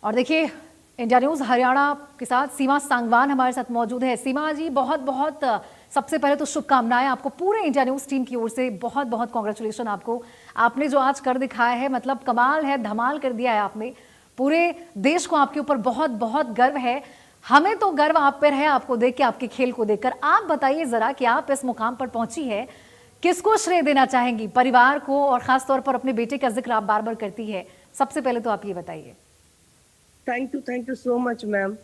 और देखिए, India news Haryana के साथ सीमा सांगवान हमारे साथ मौजूद है। सीमा जी, बहुत बहुत सबसे पहले तो शुभकामनाएं आपको, पूरे इंडिया न्यूज़ टीम की ओर से बहुत बहुत कॉन्ग्रेचुलेशन आपको। आपने जो आज कर दिखाया है, मतलब कमाल है, धमाल कर दिया है आपने। पूरे देश को आपके ऊपर बहुत बहुत गर्व है। हमें तो गर्व आप पर है, आपको देख के, आपके खेल को देखकर। आप बताइए जरा कि आप इस मुकाम पर पहुंची है, किसको श्रेय देना चाहेंगी? परिवार को, और खासतौर पर अपने बेटे का जिक्र आप बार बार करती है। सबसे पहले तो आप ये बताइए। Thank you so much ma'am.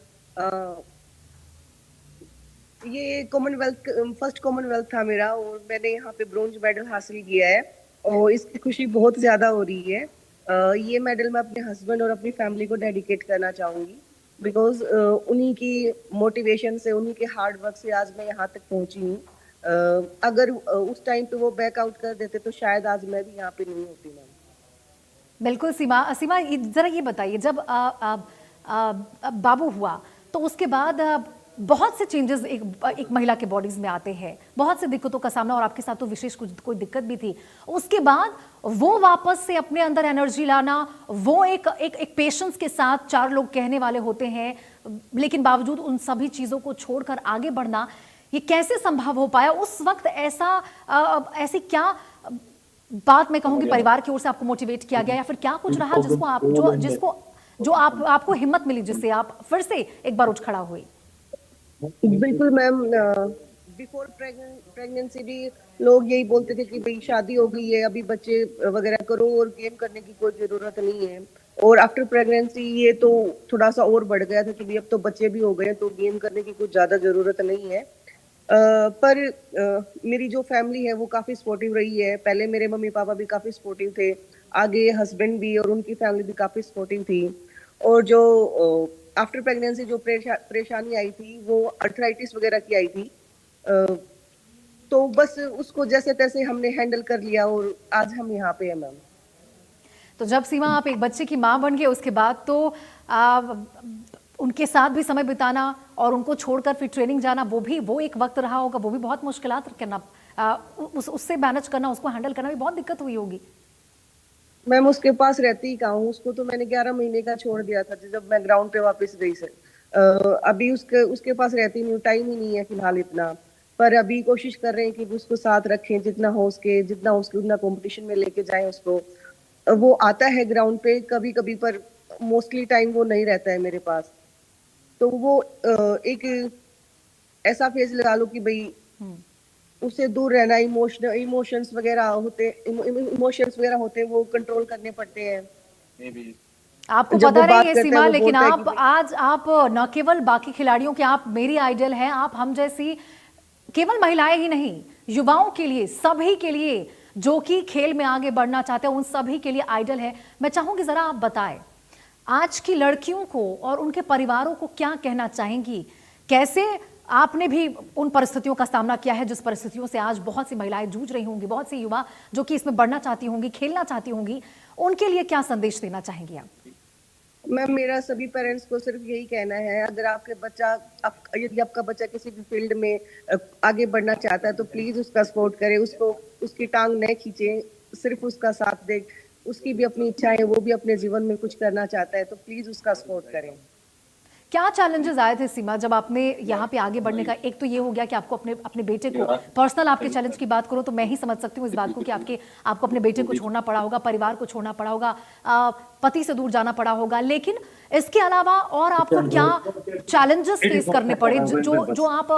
ये कॉमनवेल्थ फर्स्ट कॉमनवेल्थ था मेरा और मैंने यहाँ पे ब्रोंज मेडल हासिल किया है और इसकी खुशी बहुत ज्यादा हो रही है। ये मेडल मैं अपने हस्बैंड और अपनी फैमिली को डेडिकेट करना चाहूंगी बिकॉज उन्हीं की मोटिवेशन से, उन्हीं के हार्ड वर्क से आज मैं यहाँ तक पहुंची हूँ। अगर उस टाइम पे वो बैकआउट कर देते तो शायद आज मैं भी यहाँ पे नहीं होती मैम। बिल्कुल सीमा। सीमा, जरा ये बताइए, जब बाबू हुआ तो उसके बाद बहुत से चेंजेस एक महिला के बॉडीज में आते हैं, बहुत से दिक्कतों का सामना, और आपके साथ तो विशेष कुछ कोई दिक्कत भी थी। उसके बाद वो वापस से अपने अंदर एनर्जी लाना, वो एक पेशेंस के साथ, चार लोग कहने वाले होते हैं, लेकिन बावजूद उन सभी चीजों को छोड़कर आगे बढ़ना, ये कैसे संभव हो पाया उस वक्त? ऐसी क्या बात मैं कहूंगी परिवार की ओर से आपको मोटिवेट किया गया, या फिर क्या कुछ रहा जिसको आप जो आपको हिम्मत मिली, जिससे आप फिर से एक बार उठ खड़ा हुई? बिल्कुल मैम। बिफोर प्रेगनेंसी भी लोग यही बोलते थे कि भाई शादी हो गई है, अभी बच्चे वगैरह करो और गेम करने की कोई जरूरत नहीं है। और आफ्टर प्रेगनेंसी ये तो थोड़ा सा और बढ़ गया था कि भाई अब तो बच्चे भी हो गए तो गेम करने की कुछ ज्यादा जरूरत नहीं है। पर मेरी जो फैमिली है वो काफी सपोर्टिव रही है। पहले मेरे मम्मी पापा भी काफी सपोर्टिव थे, आगे हस्बैंड भी और उनकी फैमिली भी काफी सपोर्टिव थी। और जो आफ्टर प्रेगनेंसी जो परेशानी आई थी वो अर्थराइटिस वगैरह की आई थी। अ, तो बस उसको जैसे तैसे हमने हैंडल कर लिया और आज हम यहाँ पे हैं मैम। तो जब सीमा आप एक बच्चे की मां बन गए, उसके बाद तो आ, उनके साथ भी समय बिताना और उनको छोड़कर फिर ट्रेनिंग जाना, वो एक वक्त रहा होगा, वो भी बहुत मुश्किलात करना, उससे मैनेज करना, उसको हैंडल करना भी बहुत दिक्कत हुई होगी। मैम उसके पास रहती ही कहाँ हूँ, उसको तो मैंने 11 महीने का छोड़ दिया था जब मैं ग्राउंड पे वापस गई से। अभी उसके उसके पास रहती नहीं, टाइम ही नहीं है फिलहाल इतना। पर अभी कोशिश कर रहे हैं कि उसको साथ रखें, जितना हो सके उतना कंपटीशन में लेके जाएं उसको। वो आता है ग्राउंड पे कभी कभी, पर मोस्टली टाइम वो नहीं रहता है मेरे पास। तो वो एक ऐसा फेज लगा लो कि भाई उससे दूर रहना, इमोशंस वगैरह होते हैं वो कंट्रोल करने पड़ते हैं। आपको जब वो पता रहे बात ये करता है सीमा, वो लेकिन बोलता है कि आप आज आप न केवल बाकी खिलाड़ियों के, आप मेरी आइडल हैं। आप हम जैसी केवल महिलाएं ही नहीं, युवाओं के लिए, सभी के लिए जो कि खेल में आगे बढ़ना चाहते हैं, उन सभी के लिए आइडल है। मैं चाहूंगी जरा आप बताएं, आज की लड़कियों को और उनके परिवारों को क्या कहना चाहेंगी? कैसे आपने भी उन परिस्थितियों का सामना किया है जिस परिस्थितियों से आज बहुत सी महिलाएं जूझ रही होंगी, बहुत सी युवा जो कि इसमें बढ़ना चाहती होंगी, खेलना चाहती होंगी, उनके लिए क्या संदेश देना चाहेंगी आप? मैम मेरा सभी पेरेंट्स को सिर्फ यही कहना है, अगर यदि आपका बच्चा किसी भी फील्ड में आगे बढ़ना चाहता है तो प्लीज उसका सपोर्ट करें, उसको उसकी टांग न खींचे, सिर्फ उसका साथ दे। उसकी भी अपनी इच्छा है, वो भी अपने जीवन में कुछ करना चाहता है, तो प्लीज उसका सपोर्ट करें। क्या चैलेंजेस आए थे सीमा जब आपने यहाँ पे आगे बढ़ने का? एक तो ये हो गया कि आपको अपने अपने बेटे को, पर्सनल आपके चैलेंज की बात करूँ तो मैं ही समझ सकती हूँ इस बात को कि आपको अपने बेटे को छोड़ना पड़ा होगा, परिवार को छोड़ना पड़ा होगा, पति से दूर जाना पड़ा होगा, लेकिन इसके अलावा और आपको क्या चैलेंजेस फेस करने पड़े जो जो आप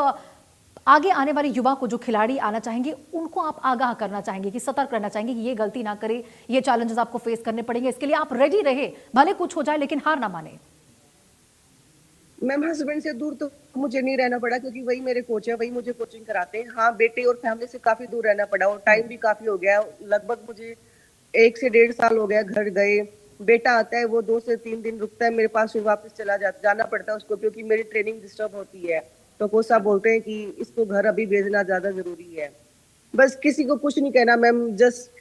आगे आने वाले युवा को, जो खिलाड़ी आना चाहेंगे, उनको आप आगाह करना चाहेंगे, कि सतर्क रहना चाहेंगे कि ये गलती ना करे, ये चैलेंजेस आपको फेस करने पड़ेंगे, इसके लिए आप रेडी रहे, भले कुछ हो जाए लेकिन हार ना माने? मैम हस्बैंड से दूर तो मुझे नहीं रहना पड़ा क्योंकि वही मेरे कोच है, वही मुझे कोचिंग कराते हैं। हाँ, बेटे और फैमिली से काफी दूर रहना पड़ा और टाइम भी काफी हो गया, लगभग मुझे 1 से 1.5 साल हो गया घर गए। बेटा आता है वो 2 से 3 दिन रुकता है मेरे पास, फिर वापस जाना पड़ता है उसको क्योंकि मेरी ट्रेनिंग डिस्टर्ब होती है। तो कोच साहब बोलते हैं कि इसको घर अभी भेजना ज्यादा जरूरी है। बस किसी को कुछ नहीं कहना मैम, जस्ट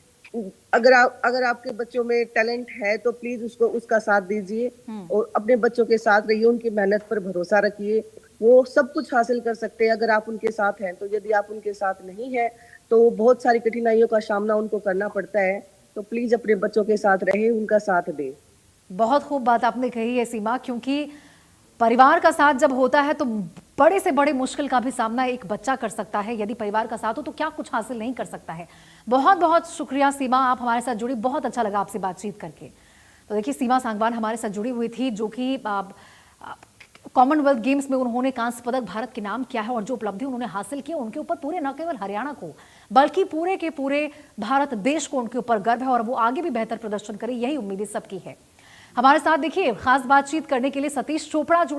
अगर आपके बच्चों में टैलेंट है तो प्लीज उसको उसका साथ दीजिए और अपने बच्चों के साथ रहिए, उनकी मेहनत पर भरोसा रखिए। वो सब कुछ हासिल कर सकते हैं अगर आप उनके साथ हैं। तो यदि आप उनके साथ नहीं है तो बहुत सारी कठिनाइयों का सामना उनको करना पड़ता है। तो प्लीज अपने बच्चों के साथ रहे, उनका साथ दे। बहुत खूब बात आपने कही है सीमा, क्योंकि परिवार का साथ जब होता है तो बड़े से बड़े मुश्किल का भी सामना एक बच्चा कर सकता है। यदि परिवार का साथ हो तो क्या कुछ हासिल नहीं कर सकता है। बहुत बहुत शुक्रिया सीमा, आप हमारे साथ जुड़ी, बहुत अच्छा लगा आपसे बातचीत करके। तो देखिए सीमा सांगवान हमारे साथ जुड़ी हुई थी, जो कि कॉमनवेल्थ गेम्स में उन्होंने कांस्य पदक भारत के नाम किया है और जो उपलब्धि उन्होंने हासिल की उनके ऊपर पूरे न केवल हरियाणा को बल्कि पूरे के पूरे भारत देश को उनके ऊपर गर्व है और वो आगे भी बेहतर प्रदर्शन करें, यही उम्मीदें सबकी है। हमारे साथ देखिए खास बातचीत करने के लिए सतीश चोपड़ा